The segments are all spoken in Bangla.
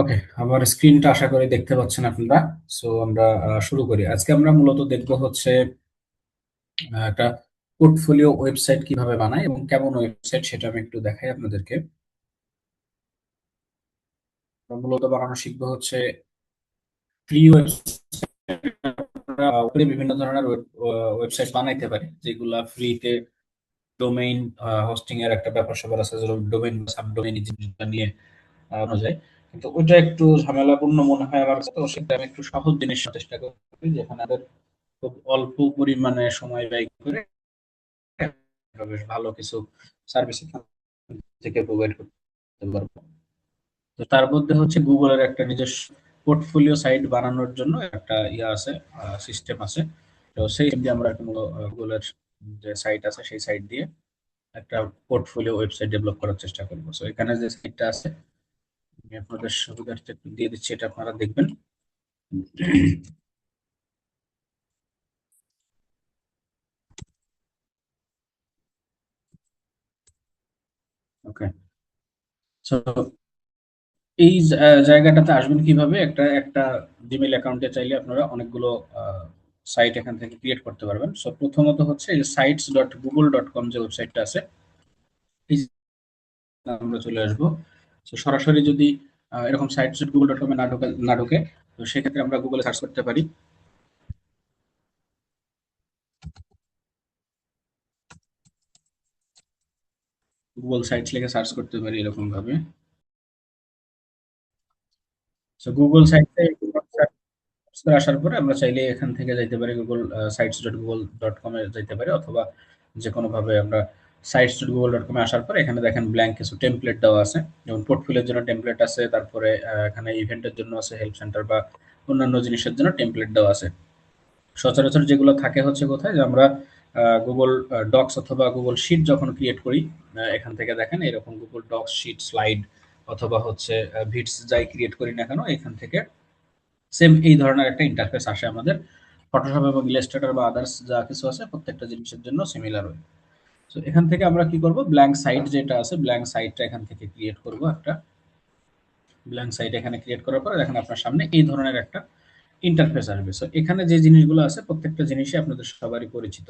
ওকে, আমার স্ক্রিনটা আশা করি দেখতে পাচ্ছেন আপনারা। সো আমরা শুরু করি। আজকে আমরা মূলত দেখব হচ্ছে একটা পোর্টফোলিও ওয়েবসাইট কিভাবে বানায় এবং কেমন ওয়েবসাইট সেটা আমি একটু দেখাই আপনাদেরকে। আমরা মূলত বানানো শিখবো হচ্ছে ফ্রি ওয়েবসাইট। বিভিন্ন ধরনের ওয়েবসাইট বানাইতে পারি যেগুলা ফ্রিতে। ডোমেইন হোস্টিং এর একটা ব্যাপার স্যাপার আছে, ডোমেইন বা সাবডোমেইন এই জিনিসটা নিয়ে আনা যায়। কিন্তু ওইটা একটু ঝামেলাপূর্ণ মনে হয় আমার কাছে, তো সেটা আমি একটু সহজ জিনিস চেষ্টা করি যেখানে খুব অল্প পরিমাণে সময় ব্যয় করে বেশ ভালো কিছু সার্ভিস থেকে প্রোভাইড করতে পারবো। তো তার মধ্যে হচ্ছে গুগলের একটা নিজস্ব পোর্টফোলিও সাইট বানানোর জন্য একটা ইয়ে আছে, সিস্টেম আছে। তো সেই দিয়ে আমরা গুগলের যে সাইট আছে সেই সাইট দিয়ে একটা পোর্টফোলিও ওয়েবসাইট ডেভেলপ করার চেষ্টা করবো। তো এখানে যে সাইটটা আছে আমি আপনাদের সুবিধার্থে একটু দিয়ে দিচ্ছি, এটা আপনারা দেখবেন। ওকে, সো এই জায়গাটাতে আসবেন কিভাবে? একটা একটা জিমেইল অ্যাকাউন্টে চাইলে আপনারা অনেকগুলো সাইট এখান থেকে ক্রিয়েট করতে পারবেন। সো প্রথমত হচ্ছে এই sites.google.com যে ওয়েবসাইটটা আছে, এই যে আমরা চলে আসবো। তো সরাসরি যদি এরকম sites.google.com এ না ঢুকে, তো সেক্ষেত্রে আমরা গুগলে সার্চ করতে পারি। গুগল সাইটস লিখে সার্চ করতে পারি এরকম ভাবে। তো গুগল সাইটে আসার পরে আমরা চাইলে এখান থেকে যাইতে পারি sites.google.com এ যাইতে পারি, অথবা যে কোনো ভাবে আমরা sites.google.com এ আসার পরে এখানে দেখেন ব্ল্যাঙ্ক কিছু টেমপ্লেট দেওয়া আছে। যেমন পোর্টফোলিওর জন্য টেমপ্লেট আছে, তারপরে এখানে ইভেন্টের জন্য আছে, হেল্প সেন্টার বা অন্যান্য জিনিসের জন্য টেমপ্লেট দেওয়া আছে। সচরাচর যেগুলো থাকে হচ্ছে কোথায়, যে আমরা গুগল ডক্স অথবা গুগল শিট যখন ক্রিয়েট করি, এখান থেকে দেখেন এরকম গুগল ডক্স, শিট, স্লাইড অথবা হচ্ছে ভিটস যাই ক্রিয়েট করি না কেন, এখান থেকে সেম এই ধরনের একটা ইন্টারফেস আসে আমাদের। ফটোশপ এবং ইলাস্ট্রেটর বা আদার্স যা কিছু আছে প্রত্যেকটা জিনিসের জন্য সিমিলার হয়। তো এখান থেকে আমরা কি করব, ব্ল্যাঙ্ক সাইট যেটা আছে ব্ল্যাঙ্ক সাইটটা এখান থেকে ক্রিয়েট করব। একটা ব্ল্যাঙ্ক সাইট এখানে ক্রিয়েট করার পরে দেখেন আপনার সামনে এই ধরনের একটা ইন্টারফেস আসবে। সো এখানে যে জিনিসগুলো আছে প্রত্যেকটা জিনিসই আপনাদের সবারই পরিচিত।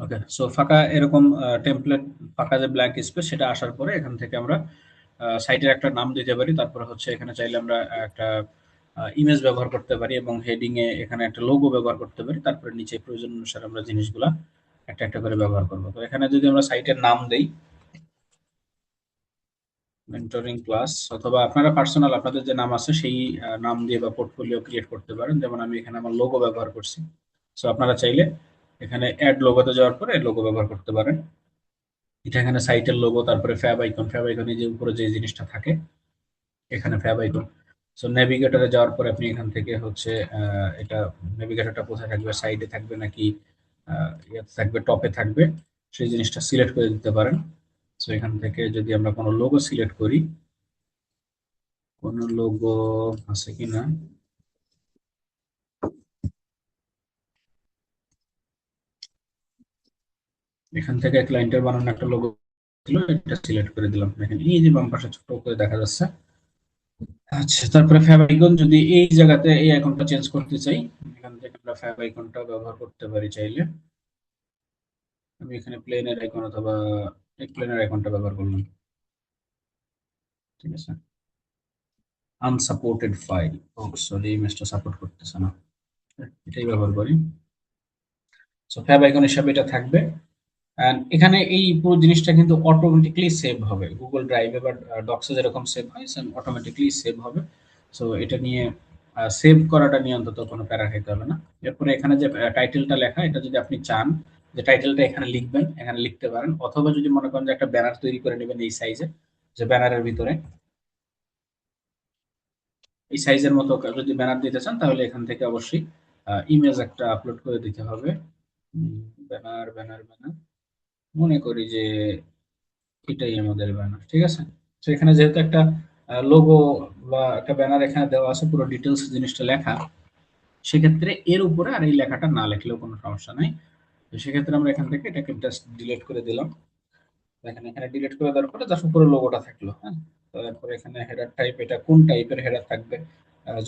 ওকে, সো ফাঁকা এরকম টেমপ্লেট, ফাঁকা যে ব্ল্যাঙ্ক স্পেস সেটা আসার পরে এখান থেকে আমরা সাইটের একটা নাম দিতে পারি। তারপরে হচ্ছে এখানে চাইলে আমরা একটা ইমেজ ব্যবহার করতে পারি এবং হেডিং এ এখানে একটা লোগো ব্যবহার করতে পারি। তারপরে নিচে প্রয়োজন অনুসারে আমরা জিনিসগুলা একটা একটা করে ব্যবহার করবো। তো এখানে যদি আমরা সাইটের নাম দেই মেন্টরিং ক্লাস, অথবা আপনারা পার্সোনাল আপনাদের যে নাম আছে সেই নাম দিয়ে বা পোর্টফোলিও ক্রিয়েট করতে পারেন। যেমন আমি এখানে আমার লোগো ব্যবহার করছি। সো আপনারা চাইলে এখানে অ্যাড লোগোতে যাওয়ার পরে লোগো ব্যবহার করতে পারেন। এটা এখানে সাইটের লোগো, তারপরে ফ্যাব আইকন এই যে উপরে যে জিনিসটা থাকে এখানে ফ্যাব আইকন। সো নেভিগেটরে যাওয়ার পরে আপনি এখান থেকে হচ্ছে এটা নেভিগেটরটা কোথায় থাকবে, সাইডে থাকবে নাকি ইয়াতে থাকবে, টপে থাকবে, সেই জিনিসটা সিলেক্ট করে দিতে পারেন। সো এখান থেকে যদি আমরা কোনো লোগো সিলেক্ট করি, কোনো লোগো আছে কিনা, এখান থেকে ক্লায়েন্টের বানানো একটা লোগো ছিল, এটা সিলেক্ট করে দিলাম। দেখেন এই যে বাম পাশে ছোট করে দেখা যাচ্ছে। আচ্ছা, তারপরে ফ্যাব আইকন, যদি এই জায়গাতে এই আইকনটা চেঞ্জ করতে চাই, এখান থেকে আমরা ফ্যাব আইকনটা ব্যবহার করতে পারি চাইলে। আমি এখানে প্লেনের আইকন অথবা এই প্লেনের আইকনটা ব্যবহার করলাম। ঠিক আছে, আনসাপোর্টেড ফাইল, ও সরি ইমেজটা সাপোর্ট করতেছে না, এটাই ব্যবহার করি। সো ফ্যাব আইকন হিসাবে এটা থাকবে। এন্ড এখানে এই পুরো জিনিসটা কিন্তু অটোমেটিকলি সেভ হবে গুগল ড্রাইভে বা ডক্সে যেরকম সেভ হয় সেম অটোমেটিকলি সেভ হবে। সো এটা নিয়ে সেভ করাটা নিয়ে অন্তত কোনো প্যারা খাইতে হবে না। এরপরে এখানে যে টাইটেলটা লেখা, এটা যদি আপনি চান যে টাইটেলটা এখানে লিখবেন, এখানে লিখতে পারেন। অথবা যদি মনে করেন যে একটা ব্যানার তৈরি করে নেবেন এই সাইজে, যে ব্যানারের ভিতরে এই সাইজের মতো যদি ব্যানার দিতে চান, তাহলে এখান থেকে অবশ্যই ইমেজ একটা আপলোড করে দিতে হবে। ব্যানার ব্যানার ব্যানার, মনে করি যে এটাই আমাদের ব্যানার। ঠিক আছে, তো এখানে যেহেতু একটা লোগো বা একটা ব্যানার এখানে দেওয়া আছে, পুরো ডিটেলস জিনিসটা লেখা, সেক্ষেত্রে এর উপরে আর এই লেখাটা না লেখলেও কোনো সমস্যা নাই। তো সেক্ষেত্রে আমরা এখান থেকে এটাকে জাস্ট ডিলিট করে দিলাম। দেখেন এখানে ডিলিট করে দেওয়ার পরে জাস্ট উপরে লোগোটা থাকলো। হ্যাঁ, তারপরে এখানে হেডার টাইপ, এটা কোন টাইপের হেডার থাকবে।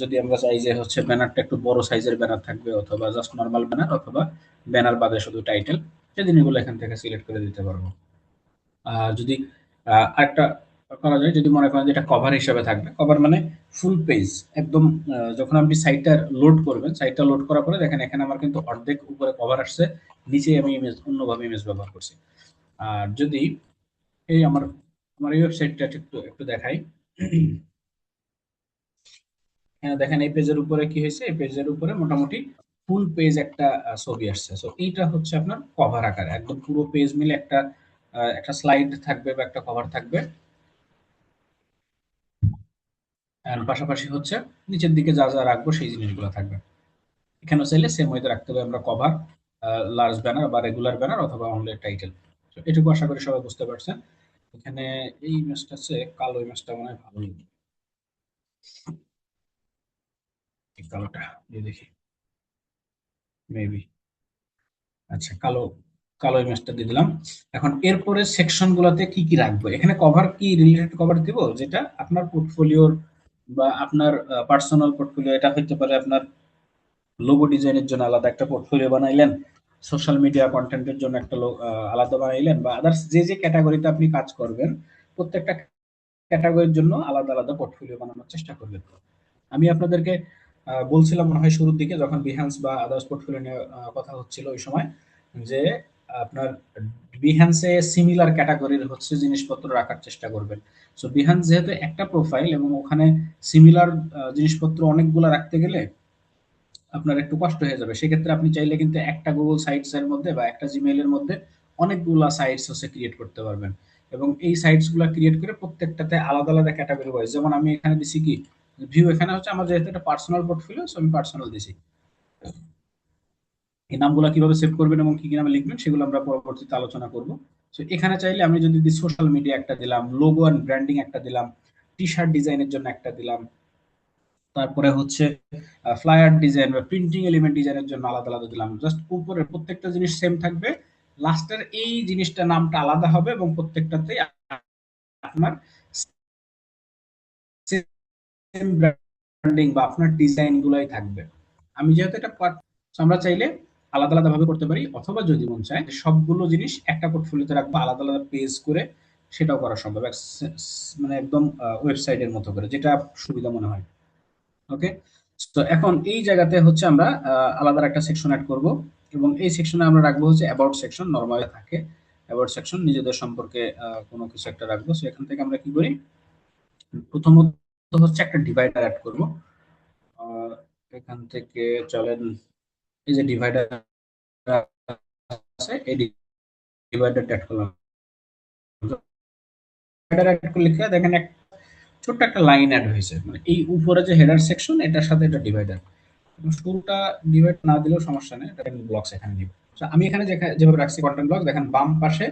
যদি আমরা চাই যে হচ্ছে ব্যানারটা একটু বড় সাইজের ব্যানার থাকবে, অথবা জাস্ট নর্মাল ব্যানার, অথবা ব্যানার বাদে শুধু টাইটেল, সেই জিনিসগুলো এখান থেকে সিলেক্ট করে দিতে পারবো। যদি আরেকটা করা যায়, যদি মনে করেন যে এটা কভার হিসেবে থাকবে, কভার মানে ফুল পেজ একদম। যখন আপনি সাইটটা লোড করবেন, সাইটটা লোড করার পরে দেখেন এখানে আমার কিন্তু অর্ধেক উপরে কভার আসছে, নিচে আমি ইমেজ অন্যভাবে ইমেজ ব্যবহার করছি। আর যদি এই আমার আমার এই ওয়েবসাইটটা একটু একটু দেখাই। হ্যাঁ, দেখেন এই পেজের উপরে কি হয়েছে, এই পেজের উপরে মোটামুটি ফুল পেজ একটা ছবি আসছে। সো এইটা হচ্ছে আপনার কভার আকার, একদম পুরো পেজ মিলে একটা একটা স্লাইড থাকবে বা একটা কভার থাকবে। আর পাশাপাশি হচ্ছে নিচের দিকে যা যা রাখবো সেই জিনিসগুলো থাকবে। এখানেও চাইলে সেম ওয়েতে রাখতে হবে আমরা কভার, লার্জ ব্যানার বা রেগুলার ব্যানার, অথবা অনলি টাইটেল। এটুকু আশা করি সবাই বুঝতে পারছেন। এখানে এই ইমেজটা আছে, কালো ইমেজটা মনে হয় ভালো লাগবে। এই কালোটা দিয়ে দেখি, মেবি। আচ্ছা, কালো কালো ইমেজটা দিয়ে দিলাম। এখন এরপরে সেকশন গুলোতে কি কি রাখবো, এখানে কভার কি রিলেটেড কভার দিব, যেটা আপনার পোর্টফোলিওর বা আপনার পার্সোনাল পোর্টফোলিও, এটা হতে পারে আপনার লোগো ডিজাইনের জন্য আলাদা একটা পোর্টফোলিও বানাইলেন, সোশ্যাল মিডিয়া কন্টেন্টের জন্য একটা আলাদা বানাইলেন, বা আদার্স যে যে ক্যাটাগরিতে আপনি কাজ করবেন, প্রত্যেকটা ক্যাটাগরির জন্য আলাদা আলাদা পোর্টফোলিও বানানোর চেষ্টা করবেন। আমি আপনাদেরকে বলছিলাম মনে হয় শুরুর দিকে, যখন বিহান্স বা আদার্স পোর্টফোলিও নিয়ে কথা হচ্ছিল ওই সময়, যে আপনার বিহান্সে সিমিলার ক্যাটাগরির হচ্ছে জিনিসপত্র রাখার চেষ্টা করবেন। সো বিহান্স যেহেতু একটা প্রোফাইল, এবং ওখানে সিমিলার জিনিসপত্র অনেকগুলো রাখতে গেলে আপনার একটু কষ্ট হয়ে যাবে। সেক্ষেত্রে আপনি চাইলে কিন্তু একটা গুগল সাইটস এর মধ্যে বা একটা জিমেইল এর মধ্যে অনেকগুলা সাইটস হচ্ছে ক্রিয়েট করতে পারবেন। এবং এই সাইটস গুলা ক্রিয়েট করে প্রত্যেকটাতে আলাদা আলাদা ক্যাটাগরি ওয়াইজ, যেমন আমি এখানে দিছি কি ভিউ, এখানে হচ্ছে আমার যেহেতু একটা পার্সোনাল পোর্টফোলিও, সো আমি পার্সোনাল দিছি। এই নামগুলো কিভাবে সেভ করবেন এবং কি কি নামে লিখবেন সেগুলো আমরা পরবর্তীতে আলোচনা করব। তো এখানে চাইলে আমি যদি সোশ্যাল মিডিয়া একটা দিলাম, লোগো এন্ড ব্র্যান্ডিং একটা দিলাম, টি শার্ট ডিজাইনের জন্য একটা দিলাম, তারপরে হচ্ছে ফ্লায়ার ডিজাইন বা প্রিন্টিং এলিমেন্ট ডিজাইনের জন্য আলাদা আলাদা দিলাম। জাস্ট উপরে প্রত্যেকটা জিনিস সেম থাকবে, লাস্টের এই জিনিসটা নামটা আলাদা হবে, এবং প্রত্যেকটাতে আপনার সেম ব্র্যান্ডিং বা আপনার ডিজাইন গুলাই থাকবে। আমি যেহেতু এটা আমরা চাইলে আলাদা আলাদা ভাবে করতে পারি, অথবা যদি মন চায় যে সবগুলো জিনিস একটা পোর্টফোলিওতে রাখবো, আলাদা আলাদা পেজ করে, সেটাও করা সম্ভব, মানে একদম ওয়েবসাইটের মতো করে, যেটা সুবিধা মনে হয়। ওকে, তো এখন এই জায়গাতে হচ্ছে আমরা আলাদা একটা সেকশন অ্যাড করব, এবং এই সেকশনে আমরা রাখবো হচ্ছে অ্যাবাউট সেকশন, নরমালি থাকে অ্যাবাউট সেকশন, নিজেদের সম্পর্কে কোনো কিছু একটা রাখবো। সো এখান থেকে আমরা কি করি, প্রথমত হচ্ছে একটা ডিভাইডার অ্যাড করব। আহ, এখান থেকে চলেন, এই যে ডিভাইডার আছে, এই ডিভাইডার অ্যাড করলাম। ডিভাইডার অ্যাড করলে কি হয়, দেখেন ছোট্ট একটা লাইন অ্যাড হয়েছে, মানে এই উপরে যে হেডার সেকশন, এটার সাথে এটা ডিভাইডার। শুরুটা ডিভাইড না দিলেও সমস্যা নেই, ব্লকস এখানে নিব। তো আমি এখানে যেভাবে রাখছি কন্টেন্ট ব্লক, দেখেন বাম পাশে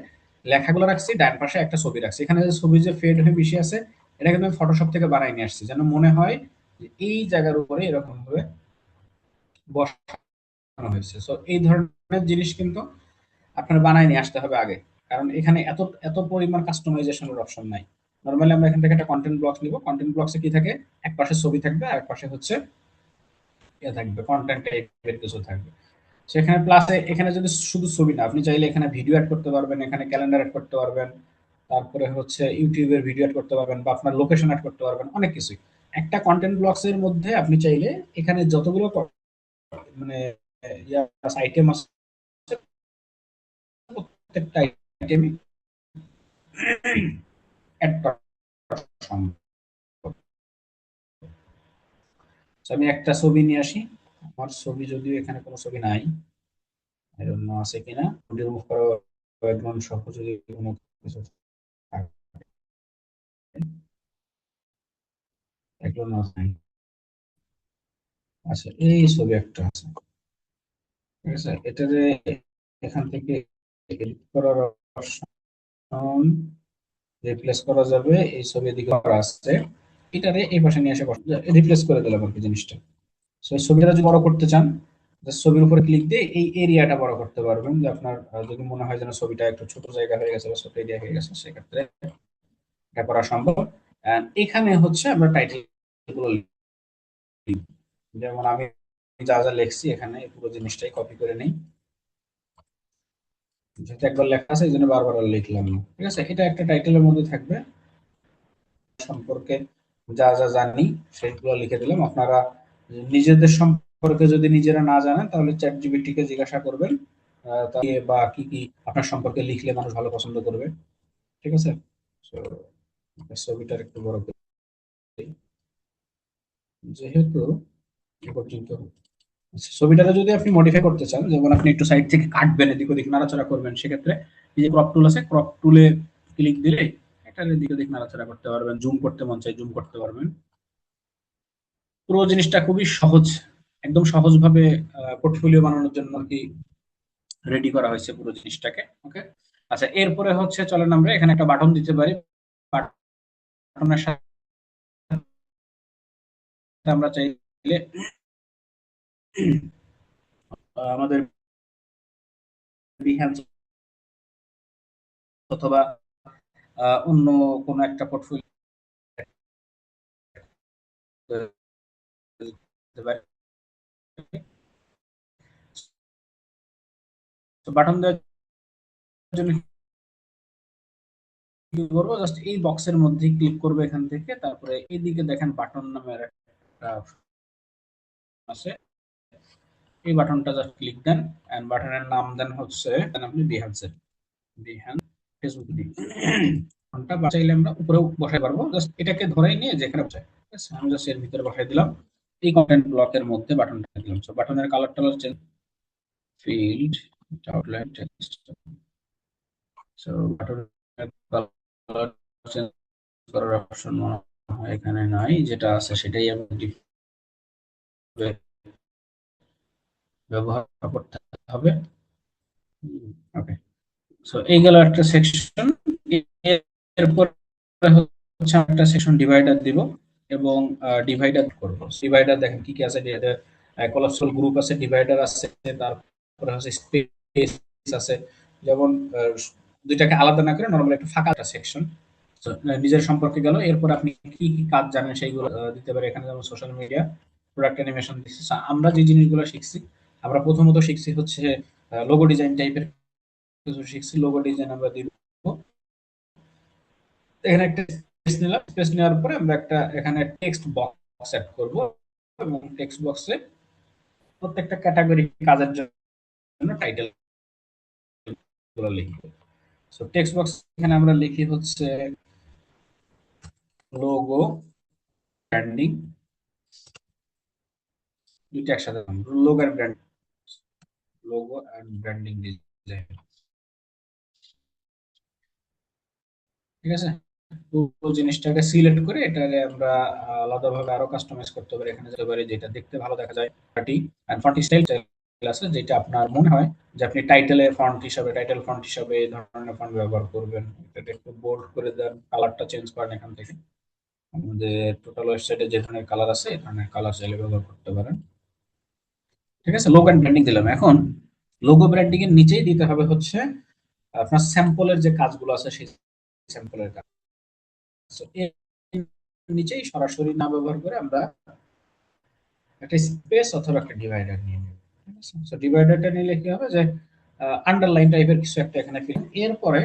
লেখাগুলো রাখছি, ডান পাশে একটা ছবি রাখছি। এখানে যে ছবি যে ফেড হয়ে মিশে আছে, এটা কিন্তু আমি ফটোশপ থেকে বানাই নিয়ে আসছি, যেন মনে হয় যে এই জায়গার উপরে এরকম ভাবে বসানো হয়েছে। সো এই ধরনের জিনিস কিন্তু আপনার বানায় নিয়ে আসতে হবে আগে, কারণ এখানে এত এত পরিমাণ কাস্টমাইজেশনের অপশন নাই। নর্মালি আমরা এখান থেকে একটা কন্টেন্ট ব্লক নিব, কন্টেন্ট ব্লকসে কি থাকে, এক পাশে ছবি থাকবে আর এক পাশে হচ্ছে ইয়ে থাকবে, কন্টেন্ট টাইপের কিছু থাকবে। সেখানে প্লাসে এখানে যদি শুধু ছবি না, আপনি চাইলে এখানে ভিডিও অ্যাড করতে পারবেন, এখানে ক্যালেন্ডার অ্যাড করতে পারবেন, তারপরে হচ্ছে ইউটিউবের ভিডিও অ্যাড করতে পারবেন, বা আপনার লোকেশন অ্যাড করতে পারবেন, অনেক কিছুই। একটা কন্টেন্ট ব্লকস এর মধ্যে আপনি চাইলে এখানে যতগুলো মানে আইটেম আছে, প্রত্যেকটা আইটেমই অ্যাড করা সম্ভব। So, আমি একটা ছবি নিয়ে আসি। আমার ছবি, যদিও এখানে কোনো ছবি নাই, এজন্য আছে কিনা রিমুভ করা, ব্যাকগ্রাউন্ড সহ যদি কোনো কিছু থাকে, ব্যাকগ্রাউন্ড নাই। আচ্ছা, এই ছবি একটা আছে, ঠিক আছে, এটারে এখান থেকে এডিট করার অপশন, রিপ্লেস করা যাবে, এই ছবি এদিকে করা আছে, এটারে এই পাশে নিয়ে এসে রিপ্লেস করে দিলাম আর কি জিনিসটা। সো এই ছবিটা যদি বড় করতে চান, ছবির উপরে ক্লিক দিয়ে এই এরিয়াটা বড় করতে পারবেন, যে আপনার যদি মনে হয় যেন ছবিটা একটু ছোট জায়গা হয়ে গেছে বা ছোট এরিয়া হয়ে গেছে, সেক্ষেত্রে এটা করা সম্ভব। এখানে হচ্ছে আমরা টাইটেল গুলো লিখব। যেমন আমি যা যা লিখছি এখানে এই পুরো জিনিসটাই কপি করে নেই, যেহেতু একবার লেখা আছে এই জন্য বারবার আর লিখলাম না। ঠিক আছে, এটা একটা টাইটেলের মধ্যে থাকবে, সম্পর্কে যা যা জানি সেগুলো লিখে দিলাম। আপনারা নিজেদের সম্পর্কে যদি নিজেরা না জানেন তাহলে চ্যাট জিপিটি কে জিজ্ঞাসা করবেন, বা কি কি আপনার সম্পর্কে লিখলে মানুষ ভালো পছন্দ করবে। ঠিক আছে, তো ছবিটার একটু বড় করে দিই, যেহেতু এ পর্যন্ত। আচ্ছা, ছবিটাকে যদি আপনি মডিফাই করতে চান, যেমন আপনি একটু সাইড থেকে কাটবেন, এদিক ওদিক নাড়াচাড়া করবেন, সেক্ষেত্রে এই যে ক্রপ টুল আছে, ক্রপ টুলে ক্লিক দিলে একটা এদিক ওদিক নাড়াচাড়া করতে পারবেন, জুম করতে মন চাই জুম করতে পারবেন। পুরো জিনিসটা খুবই সহজ, একদম সহজভাবে পোর্টফোলিও বানানোর জন্য আর কি রেডি করা হয়েছে পুরো জিনিসটাকে। ওকে, আচ্ছা, এরপরে হচ্ছে চলেন আমরা এখানে একটা বাটন দিতে পারি। বাটনের সাথে আমরা চাইলে আমাদের বিহ্যান্স অথবা অন্য কোনো একটা পোর্টফোলিও দিতে পারি। তো বাটন দেওয়ার জন্য কি করবো, জাস্ট এই বক্সের মধ্যে ক্লিক করবো এখান থেকে, তারপরে এদিকে দেখেন বাটন নামের একটা option আছে, এই বাটনটা জাস্ট ক্লিক দেন, এন্ড বাটনের নাম দেন হচ্ছে দেন আপনি বিহ্যান্সের, বিহ্যান্স ফেসবুক দিন। বাটনটা চাইলে আমরা উপরেও বসাই পারবো, জাস্ট এটাকে ধরে নিয়ে যেখানে বসাই। ঠিক আছে, আমি জাস্ট এর ভিতরে বসাই দিলাম, এই কন্টেন্ট ব্লকের মধ্যে বাটনটা দিলাম। সো বাটনের কালার টালার change, field, outline, text. So বাটনের কালার চেঞ্জ করার অপশন মনে হয় এখানে নাই, যেটা আছে সেটাই আমি ব্যবহার করতে হবে। ওকে, সো এই গেল একটা সেকশন। এরপর হচ্ছে আমরা একটা সেকশন ডিভাইডার দিব, এবং ডিভাইডার করব। ডিভাইডার দেখেন কি কি আছে, কোলাপসুয়াল গ্রুপ আছে, ডিভাইডার আছে, তারপরে হচ্ছে স্পেস আছে। যেমন দুইটাকে আলাদা না করে নরমালি একটা ফাঁকা একটা সেকশন। নিজের সম্পর্কে গেল, এরপর আপনি কি কি কাজ জানেন সেইগুলো দিতে পারে এখানে, যেমন সোশ্যাল মিডিয়া, প্রোডাক্ট অ্যানিমেশন দিচ্ছি। আমরা যে জিনিসগুলো শিখছি, আমরা প্রথমত শিখছি হচ্ছে লোগো ডিজাইন টাইপের কিছু শিখছি, লোগো ডিজাইন আমরা দিব। এখানে একটা স্পেস নিলাম, স্পেস নেওয়ার পরে আমরা একটা এখানে টেক্সট বক্স সেট করব, এবং টেক্সট বক্সে প্রত্যেকটা ক্যাটাগরি কাজের জন্য টাইটেল গুলো লিখব। সো টেক্সট বক্স এখানে আমরা লিখি হচ্ছে লোগো ব্র্যান্ডিং, দুইটা একসাথে, লোগো আর brand, logo and branding design. ঠিক আছে, পুরো জিনিসটাকে সিলেক্ট করে এটাকে আমরা আলাদাভাবে আরো কাস্টমাইজ করতে পারি। এখানে যেতে পারি যেটা দেখতে ভালো দেখা যায়, পার্টি এন্ড ফন্ট স্টাইল আছে, যেটা আপনার মনে হয় যে আপনি টাইটেলের ফন্ট হিসাবে, টাইটেল ফন্ট হিসাবে এই ধরনের ফন্ট ব্যবহার করবেন, এটা একটু বোল্ড করে দেন, কালারটা চেঞ্জ করেন এখান থেকে। আমাদের টোটাল ওয়েবসাইটে যে ধরনের কালার আছে এই ধরনের কালার চাইলে ব্যবহার করতে পারেন। ঠিক আছে, লোগো এন্ড ব্র্যান্ডিং দিলাম। এখন লোগো ব্র্যান্ডিং এর নিচেই দিতে হবে হচ্ছে আপনার স্যাম্পলের যে কাজগুলো আছে সেই স্যাম্পলের কাজ। So, এর নিচেই সরাসরি না ব্যবহার করে আমরা একটা স্পেস অথবা একটা ডিভাইডার নিয়ে নেব। ঠিক আছে, সো ডিভাইডারটা নিলে কি হবে যে আন্ডারলাইন টাইপের কিছু একটা এখানে ফিল, এরপরে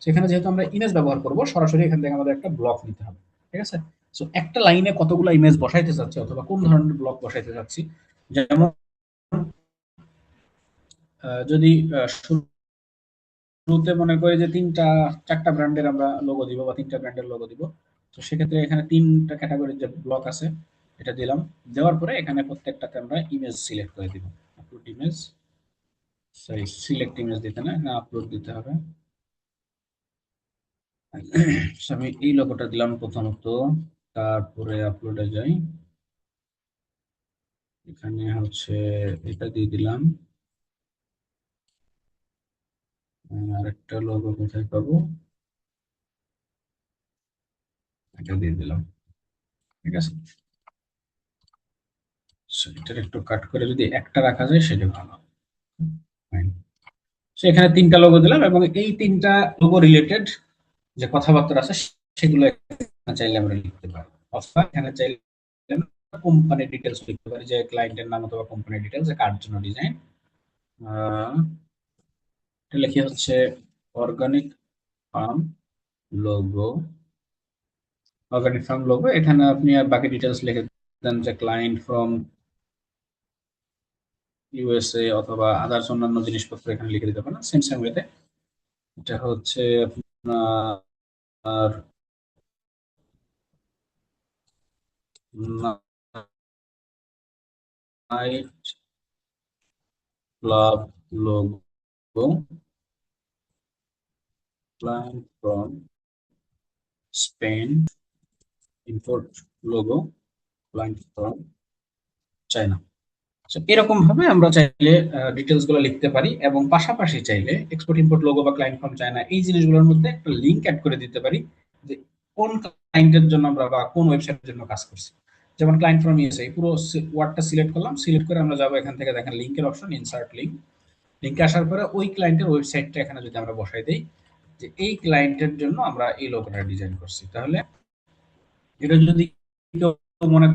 সেখানে যেহেতু আমরা ইমেজ ব্যবহার করব, সরাসরি এখান থেকে আমাদের একটা ব্লক নিতে হবে। ঠিক আছে, সো একটা লাইনে কতগুলো ইমেজ বসাইতে চাচ্ছি অথবা কোন ধরনের ব্লক বসাইতে চাচ্ছি, যেমন যদি শুরুতে মনে করি যে তিনটা চারটা ব্র্যান্ডের আমরা লোগো দিব বা তিনটা ব্র্যান্ডের লোগো দিব, তো সেক্ষেত্রে এখানে তিনটা ক্যাটাগরির যে ব্লক আছে এটা দিলাম। দেওয়ার পরে এখানে প্রত্যেকটাতে আমরা ইমেজ সিলেক্ট করে দিব, upload image, sorry select image দিতে না, এখানে আপলোড দিতে হবে। So, আমি এই লোগোটা দিলাম প্রথমত, তারপরে আপলোডে যাই, এখানে হচ্ছে এটা দিয়ে দিলাম। আরেকটা লোগো কোথায় পাবো, এটা দিয়ে দিলাম। ঠিক আছে, এটার একটু কাট করে যদি একটা রাখা যায় সেটা ভালো। Fine. So, এখানে তিনটা লোগো দিলাম এবং এই তিনটা লোগো রিলেটেড যে কথাবার্তা আছে সেগুলো এখানে চাইলে আমরা লিখতে পারি, অথবা এখানে চাইলে কোম্পানি ডিটেলস লিখতে পারি, যে ক্লায়েন্টের নাম অথবা কোম্পানি ডিটেলস, কার জন্য ডিজাইন। এটা লিখে হচ্ছে organic farm logo. Organic farm logo, এখানে আপনি আর বাকি ডিটেলস লিখে দেন যে ক্লায়েন্ট ফ্রম ইউএসএ অথবা আদার্স অন্যান্য জিনিসপত্র এখানে লিখে দিতে পারেন সেম সেম ওয়েতে। এটা হচ্ছে আপনার night club logo, client from Spain, import logo, client from China. এরকম ভাবে আমরা চাইলে ডিটেলস গুলো লিখতে পারি এবং পাশাপাশি চাইলে এক্সপোর্ট ইম্পোর্ট লোগো বা ক্লায়েন্ট ফ্রম চায়না এই জিনিসগুলোর মধ্যে একটা লিংক অ্যাড করে দিতে পারি, যে কোন ক্লায়েন্টের জন্য আমরা বা কোন ওয়েবসাইটের জন্য কাজ করছি। যেমন ক্লায়েন্ট ফ্রম ইউএসএ, পুরো ওয়ার্ডটা সিলেক্ট করলাম, সিলেক্ট করে আমরা যাবো এখান থেকে, দেখেন লিংকের অপশন, ইনসার্ট লিংক। লিংকে আসার পরে ওই ক্লায়েন্টের ওয়েবসাইটটা এখানে যদি আমরা বসাই দেই যে এই ক্লায়েন্টের জন্য আমরা এই লোগোটা ডিজাইন করছি, তাহলে এটা যদি কেউ মনে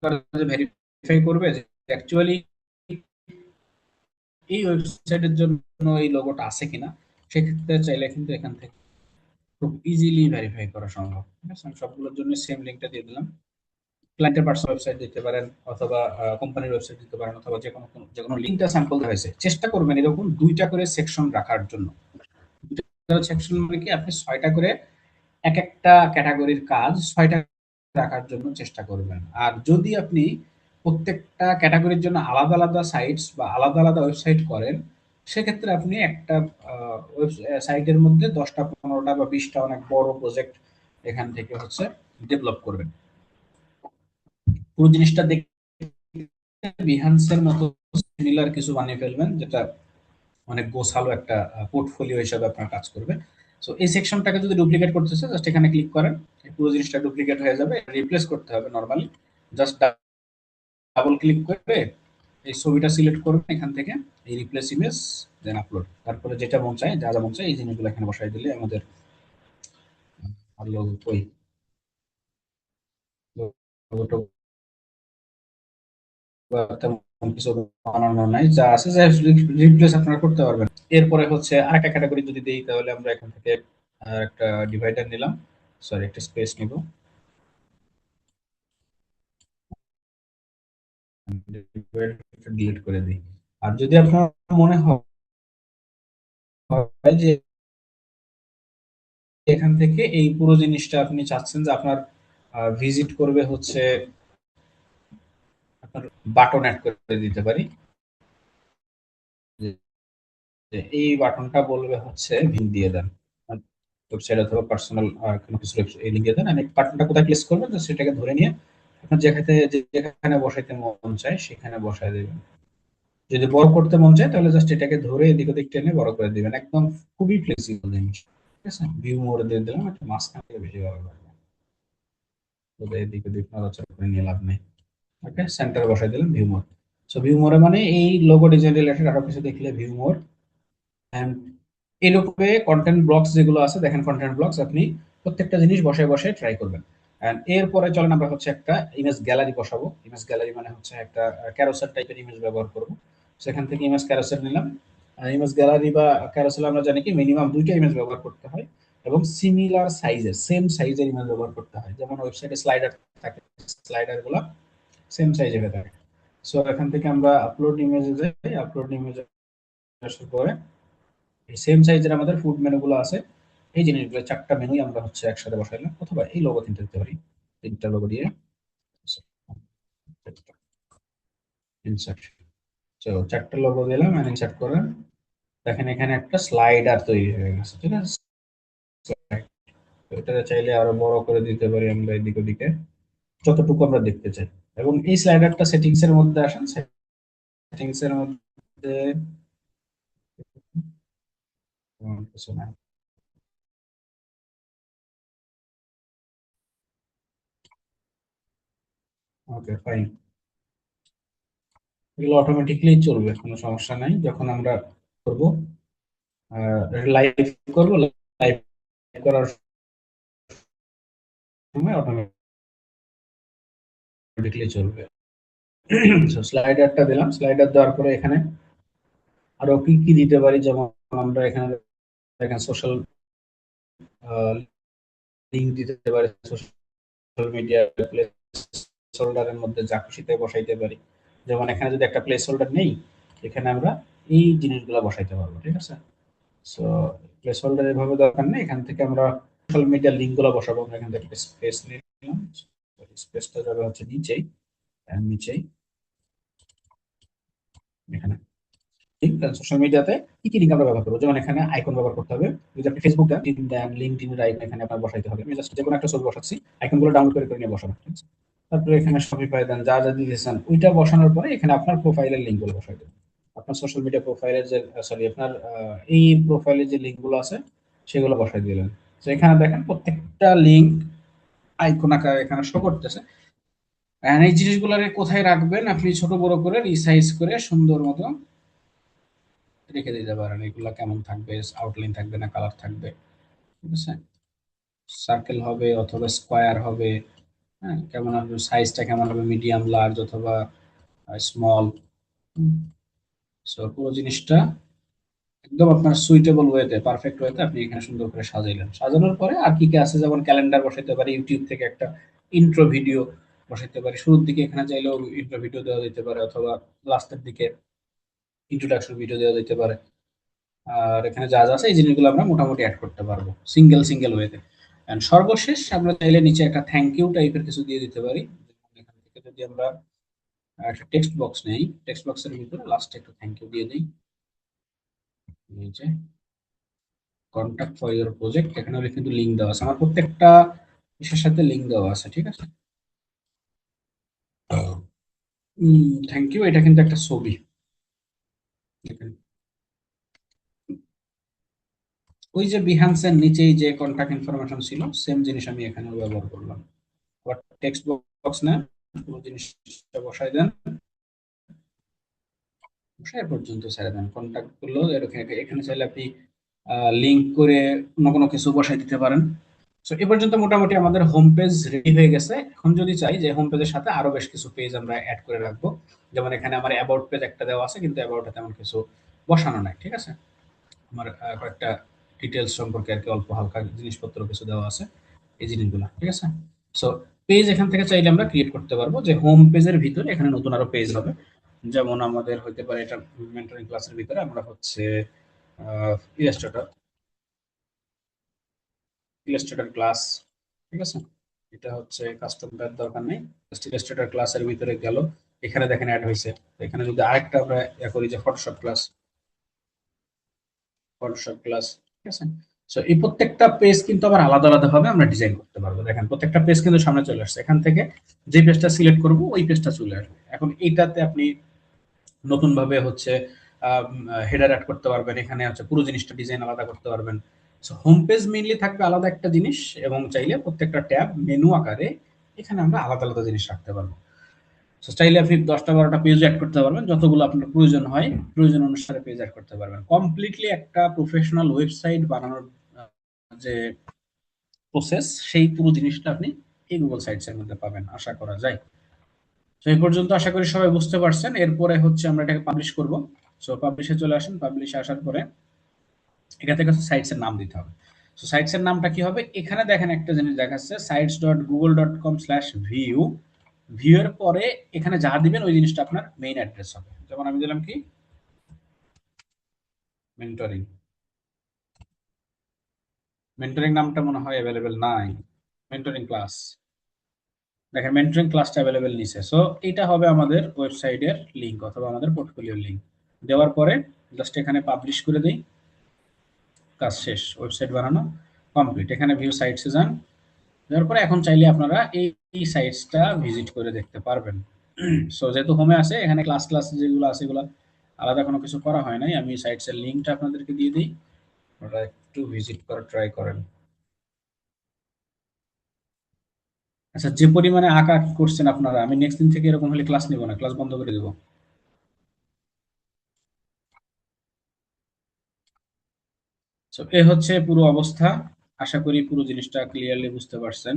করে যে ভেরিফাই করবে যে অ্যাকচুয়ালি এই ওয়েবসাইটের জন্য এই লোগোটা আছে কিনা, সেক্ষেত্রে চাইলে কিন্তু এখান থেকে খুব ইজিলি ভেরিফাই করা সম্ভব। ঠিক আছে, আমি সবগুলোর জন্য সেম লিঙ্কটা দিয়ে দিলাম। ক্লায়েন্টের পার্সোনাল ওয়েবসাইট দিতে পারেন, অথবা কোম্পানির ওয়েবসাইট দিতে পারেন, অথবা যে কোনো লিঙ্কটা স্যাম্পল হয়েছে, চেষ্টা করবেন এরকম দুইটা করে সেকশন রাখার জন্য। দুইটা সেকশন মানে কি, আপনি 6টা করে এক একটা ক্যাটাগরির কাজ 6টা রাখার জন্য চেষ্টা করবেন। আর যদি আপনি প্রত্যেকটা ক্যাটাগরির জন্য আলাদা আলাদা সাইটস বা আলাদা আলাদা ওয়েবসাইট করেন, সেক্ষেত্রে আপনি একটা সাইটের মধ্যে 10টা 15টা বা 20টা অনেক বড় প্রজেক্ট এখান থেকে হচ্ছে ডেভেলপ করবেন। পুরো জিনিসটা দেখতে বিহান্সের মতো সিমিলার কিছু বানিয়ে ফেলবেন, যেটা অনেক গোছালো একটা পোর্টফোলিও হিসেবে আপনার কাজ করবে। সো এই সেকশনটাকে যদি ডুপ্লিকেট করতেছে, জাস্ট এখানে ক্লিক করেন, এই পুরো জিনিসটা ডুপ্লিকেট হয়ে যাবে, রিপ্লেস করতে হবে নরমালি। জাস্ট ডাবল ক্লিক করে এই ছবিটা সিলেক্ট করবেন এখান থেকে, এই রিপ্লেস ইমেজ, দেন আপলোড, তারপরে যেটা মন চায়, যা যা মন চায় এই জিনিসগুলো এখানে বসাই দিলে আমাদের ওই লোগোটা বা তেমন কিছু বানানো নাই, যা আছে যা রিপ্লেস আপনারা করতে পারবেন। এরপরে হচ্ছে আরেকটা ক্যাটাগরি যদি দেই, তাহলে আমরা এখান থেকে একটা ডিভাইডার নিলাম, সরি একটা স্পেস নিব, ডিলিট করে দিই। আর যদি আপনার মনে হয় যে এখান থেকে এই পুরো জিনিসটা আপনি চাচ্ছেন যে আপনার ভিজিট করবে হচ্ছে, আপনার বাটন অ্যাড করে দিতে পারি, যে যে এই বাটনটা বলবে হচ্ছে ভিউ দিয়ে দেন ওয়েবসাইট অথবা পার্সোনাল কোনো কিছু এই লিঙ্কে দেন, আমি বাটনটা কোথায় প্লেস করবেন তো সেটাকে ধরে নিয়ে আপনার যেখানে বসাইতে মন চায় সেখানে বসায় দেবেন। যদি বড় করতে মন চায় তাহলে জাস্ট এটাকে ধরে এদিক ওদিক টেনে বড় করে দিবেন, একদম খুবই ফ্লেক্সিবল জিনিস। ঠিক আছে, ভিউ মোড দিয়ে দিলাম, একটা মাঝখান থেকে বেশি ভালো লাগবে, তো এদিক ওদিক নড়াচড়া করে নিয়ে লাভ নেই। ওকে, সেন্টারে বসাই দিলাম ভিউ মোড। সো ভিউ মোডে মানে এই লোগো ডিজাইন রিলেটেড আরো কিছু দেখলে ভিউ মোড। এন্ড এরকমভাবে কন্টেন্ট ব্লকস যেগুলো আছে, দেখেন কন্টেন্ট ব্লকস আপনি প্রত্যেকটা জিনিস বসায় বসায় ট্রাই করবেন। এন্ড এরপরে চলেন আমরা হচ্ছে একটা ইমেজ গ্যালারি বসাবো। ইমেজ গ্যালারি মানে হচ্ছে একটা ক্যারোসেল টাইপের ইমেজ ব্যবহার করব। সেখান থেকে ইমেজ ক্যারোসেল নিলাম। ইমেজ গ্যালারি বা ক্যারোসেল আমরা জানি কি মিনিমাম দুইটা ইমেজ ব্যবহার করতে হয় এবং সিমিলার সাইজের, সেম সাইজের ইমেজ ব্যবহার করতে হয়, যেমন ওয়েবসাইটে স্লাইডার থাকে, স্লাইডার গুলো সেম সাইজের থাকে। সো এখান থেকে আমরা আপলোড ইমেজে যাই, আপলোড ইমেজে আসার পরে এই সেম সাইজের আমাদের ফুড মেনু গুলো আছে, এই জিনিসগুলো 4টা মেনুই আমরা হচ্ছে একসাথে বসাইলাম, অথবা এই লোগো তিনটা দিতে পারি, তিনটা লোগো দিয়ে ইনসার্ট। তো 4টা লোগো দিলাম আর ইনসার্ট করে দেখেন এখানে একটা স্লাইডার তৈরি হয়ে গেছে। ঠিক আছে, তো এটা চাইলে আরো বড় করে দিতে পারি আমরা এদিক ওদিকে যতটুকু আমরা দেখতে চাই। এবং এই স্লাইডারটা সেটিংস এর মধ্যে আসেন, সেটিংস এর মধ্যে কিছু না, ওকে ফাইন। এগুলো অটোমেটিকলি চলবে, কোনো সমস্যা নাই। যখন আমরা করব, লাইভ করব, লাইভ করার সময় অটোমেটিকলি চলবে। স্লাইডারটা দিলাম, স্লাইডার দেওয়ার পরে এখানে আরো কি কি দিতে পারি, যেমন আমরা এখানে দেখেন সোশ্যাল লিঙ্ক দিতে পারি, সোশ্যাল মিডিয়া প্লেস হোল্ডারের মধ্যে যা খুশিতে বসাইতে পারি। যেমন এখানে যদি একটা প্লেস হোল্ডার নেই, এখানে আমরা এই জিনিসগুলো বসাইতে পারবো, ঠিক আছে। সো প্লেস হোল্ডার এভাবে দরকার নেই, এখান থেকে আমরা সোশ্যাল মিডিয়ার লিঙ্ক গুলো বসাবো। আমরা এখান থেকে স্পেস নিলাম, স্পেসটা যাবে হচ্ছে নিচেই, নিচেই এখানে সোশ্যাল মিডিয়াতে কি কি লিঙ্ক আমরা ব্যবহার করবো। যেমন এখানে আইকন ব্যবহার করতে হবে, যদি আপনি ফেসবুক দেন লিঙ্কডইনের আইকন এখানে আপনার বসাইতে হবে। আমি জাস্ট যে কোনো একটা ছবি বসাচ্ছি, আইকন গুলো ডাউনলোড করে করে নিয়ে বসাবো, ঠিক আছে। তারপরে এখানে শপিফাই দেন, যা যা দিয়েছেন ওইটা বসানোর পরে এখানে আপনার প্রোফাইলের লিঙ্ক গুলো বসাই দেবেন। আপনার সোশ্যাল মিডিয়া প্রোফাইলের যে, সরি, আপনার এই প্রোফাইলের যে লিঙ্ক গুলো আছে সেগুলো বসাই দিলেন। তো এখানে দেখেন প্রত্যেকটা লিঙ্ক আইকন আকারে এখানে শো করতেছে। আর এই জিনিসগুলো কোথায় রাখবেন, আপনি ছোট বড় করে রিসাইজ করে সুন্দর মতো রেখে দিতে পারেন। এগুলা কেমন থাকবে, আউটলাইন থাকবে না কালার থাকবে, ঠিক আছে। সার্কেল হবে অথবা স্কোয়ার হবে, হ্যাঁ, কেমন হবে, সাইজটা কেমন হবে, মিডিয়াম, লার্জ অথবা স্মল। সো পুরো জিনিসটা একদম আপনার সুইটেবল ওয়েতে, পারফেক্ট ওয়েতে আপনি এখানে সুন্দর করে সাজাইলেন। সাজানোর পরে আর কি কি আছে, যেমন ক্যালেন্ডার বসাইতে পারি, ইউটিউব থেকে একটা ইন্ট্রো ভিডিও বসাইতে পারি। শুরুর দিকে এখানে চাইলেও ইন্ট্রো ভিডিও দেওয়া যেতে পারে, অথবা লাস্টের দিকে ইন্ট্রোডাকশন ভিডিও দেওয়া যেতে পারে। আর এখানে যা যা আছে এই জিনিসগুলো আমরা মোটামুটি অ্যাড করতে পারবো সিঙ্গেল সিঙ্গেল ওয়েতে। এন্ড সর্বশেষ আমরা চাইলে নিচে একটা থ্যাংক ইউ টাইপের কিছু দিয়ে দিতে পারি। এখান থেকে যদি আমরা একটা টেক্সট বক্স নেই, টেক্সট বক্সের ভিতরে লাস্টে একটু থ্যাংক ইউ দিয়ে দিই। নিচে কন্ট্যাক্ট ফর ইউর প্রজেক্ট, এখানে কিন্তু লিঙ্ক দেওয়া আছে, আমার প্রত্যেকটা ইসের সাথে লিঙ্ক দেওয়া আছে, ঠিক আছে। থ্যাংক ইউ, এটা কিন্তু একটা ছবি। দেখেন, ওই যে বিহান্সের নিচেই যে কন্ট্যাক্ট ইনফরমেশন ছিল, সেম জিনিস আমি এখানেও ব্যবহার করলাম। আবার টেক্সট বক্স নেন, পুরো জিনিসটা বসাই দেন, বসায় পর্যন্ত ছেড়ে দেন। কন্ট্যাক্ট করলো এখানে, এখানে চাইলে আপনি লিংক করে অন্য কোনো কিছু বসাই দিতে পারেন। সো এ পর্যন্ত মোটামুটি আমাদের হোম পেজ রেডি হয়ে গেছে। এখন যদি চাই যে হোম পেজের সাথে আরো বেশ কিছু পেজ আমরা অ্যাড করে রাখবো, যেমন এখানে আমার অ্যাবাউট পেজ একটা দেওয়া আছে, কিন্তু অ্যাবাউটে তেমন কিছু বসানো নাই, ঠিক আছে। আমার কয়েকটা ডিটেলস সম্পর্কে আর কি অল্প হালকা জিনিসপত্র কিছু দেওয়া আছে, এই জিনিসগুলো, ঠিক আছে। সো পেজ এখান থেকে চাইলে আমরা ক্রিয়েট করতে পারবো, যে হোম পেজের ভিতরে এখানে নতুন আরো পেজ হবে। যেমন আমাদের হতে পারে এটা মেন্টরিং ক্লাসের ভিতরে আমরা হচ্ছে ইলাস্ট্রেটর, ইলাস্ট্রেটর ক্লাস, ঠিক আছে। এটা হচ্ছে কাস্টম টাইপ দরকার নেই, জাস্ট ইলাস্ট্রেটর ক্লাসের ভিতরে গেল, এখানে দেখেন অ্যাড হয়েছে। এখানে যদি আরেকটা আমরা করি যে ফটোশপ ক্লাস, ফটোশপ ক্লাস, ঠিক আছে। সো এই প্রত্যেকটা পেজ কিন্তু আবার আলাদা আলাদা ভাবে আমরা ডিজাইন করতে পারবো। দেখেন প্রত্যেকটা পেজ কিন্তু সামনে চলে আসছে, এখান থেকে যে পেজটা সিলেক্ট করব ওই পেজটা চলে আসবে। এখন এইটাতে আপনি নতুন ভাবে হচ্ছে হেডার অ্যাড করতে পারবেন, এখানে হচ্ছে পুরো জিনিসটা ডিজাইন আলাদা করতে পারবেন। সো হোম পেজ মেইনলি থাকবে আলাদা একটা জিনিস, এবং চাইলে প্রত্যেকটা ট্যাব মেনু আকারে এখানে আমরা আলাদা আলাদা জিনিস রাখতে পারবো। সো চাইলে আপনি 10টা 12টা পেজ অ্যাড করতে পারবেন, যতগুলো আপনার প্রয়োজন হয় প্রয়োজন অনুসারে পেজ অ্যাড করতে পারবেন। কমপ্লিটলি একটা প্রফেশনাল ওয়েবসাইট বানানোর যে প্রসেস, সেই পুরো জিনিসটা আপনি এই গুগল সাইটস এর মধ্যে পাবেন আশা করা যায়। তো এই পর্যন্ত আশা করি সবাই বুঝতে পারছেন। এরপরে হচ্ছে আমরা এটাকে পাবলিশ করব। সো পাবলিশে চলে আসেন, পাবলিশে আসার পরে এখান থেকে সাইটস এর নাম দিতে হবে। সো সাইটস এর নামটা কি হবে, এখানে দেখেন একটা জিনিস দেখাচ্ছে sites.google.com/view। ভিউ এর পরে এখানে যা দিবেন ওই জিনিসটা আপনার মেইন অ্যাড্রেস হবে। যেমন আমি দিলাম কি মেন্টরিং, মেন্টরিং নামটা মনে হয় অ্যাভেলেবেল নাই, মেন্টরিং ক্লাস, দেখেন মেন্টরিং ক্লাসটা অ্যাভেলেবেল নিছে। সো এটা হবে আমাদের ওয়েবসাইটের লিংক অথবা আমাদের পোর্টফোলিওর লিংক। দেওয়ার পরে জাস্ট এখানে পাবলিশ করে দিই, কাজ শেষ, ওয়েবসাইট বানানো কমপ্লিট। এখানে ভিউ সাইটসে যান, যাওয়ার পরে এখন চাইলে আপনারা এই সাইটসটা ভিজিট করে দেখতে পারবেন। সো যেহেতু হোমে আছে, এখানে ক্লাস ক্লাস যেগুলো আছে এগুলো আলাদা কোনো কিছু করা হয় নাই, আমি সাইটসের লিঙ্কটা আপনাদেরকে দিয়ে দিই, আপনারা একটু ভিজিট করে ট্রাই করেন। আচ্ছা, যে পরিমাণে আঁকা করছেন আপনারা, আমি নেক্সট দিন থেকে এরকম হলে ক্লাস নিব না, ক্লাস বন্ধ করে দিব। সো এ হচ্ছে পুরো অবস্থা। আশা করি পুরো জিনিসটা ক্লিয়ারলি বুঝতে পারছেন।